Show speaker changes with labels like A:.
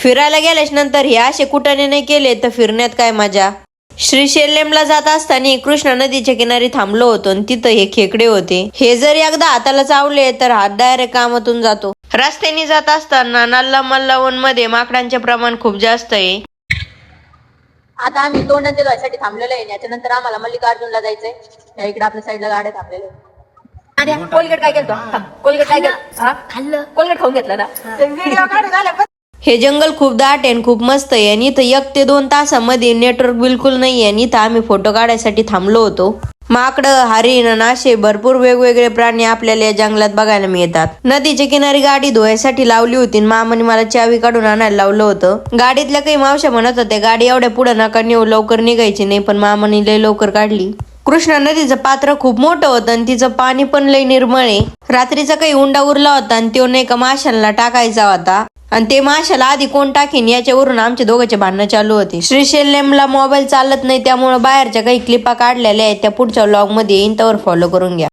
A: फिरायला गेल्याच नंतर हे असे कुटाने नाही केले तर फिरण्यात काय मजा. श्रीशैल्यमला जात असताना कृष्णा नदीच्या किनारी थांबलो होतो आणि तिथं हे खेकडे होते. हे जर एकदा हाताला चावले तर हात डायरेक्ट कामातून जातो. रस्त्याने जात असताना नल्ला मल्लावन मध्ये माकडांचे प्रमाण खूप जास्त आहे.
B: आता आम्ही तोंडांच्या धुवायसाठी थांबलेलो आहे. याच्यानंतर आम्हाला मल्लिकार्जुनला जायचंय. या इकडे आपल्या साईडला गाड्या थांबलेल्या आहेत. कोलगेट काय केलं? कोलगेट काय केलं? खाल्लं. कोलगेट खाऊन घेतलं ना. व्हिडिओ काढून झाला.
A: हे जंगल खूप दाट आहे आणि खूप मस्त आहे आणि इथं 1 ते 2 तासामध्ये नेटवर्क बिलकुल नाही आहे आणि इथं आम्ही फोटो काढायसाठी थांबलो होतो. माकडं, हरिण, असे भरपूर वेगवेगळे प्राणी आपल्याला या जंगलात बघायला मिळतात. नदीच्या किनारी गाडी धुवायसाठी लावली होती आणि मामाने मला चावी काढून आणायला लावलं होतं. गाडीतल्या काही मावश्या म्हणत होत्या गाडी एवढ्या पुढे नका नेऊ, लवकर निघायची नाही, पण मामाने लय लवकर काढली. कृष्णा नदीचं पात्र खूप मोठं होतं आणि तिचं पाणी पण लय निर्मळ आहे. रात्रीचा काही उंडा उरला होता आणि तो नाही का माशांना टाकायचा होता आणि ते माशाला आधी कोण टाकीन याच्यावरून आमचे दोघांचे भांडणं चालू होते. श्रीशैल्यमला मोबाईल चालत नाही त्यामुळे बाहेरच्या काही क्लिपा काढलेल्या आहेत, त्या पुढच्या व्लॉग मध्ये येईन, त्यावर फॉलो करून घ्या.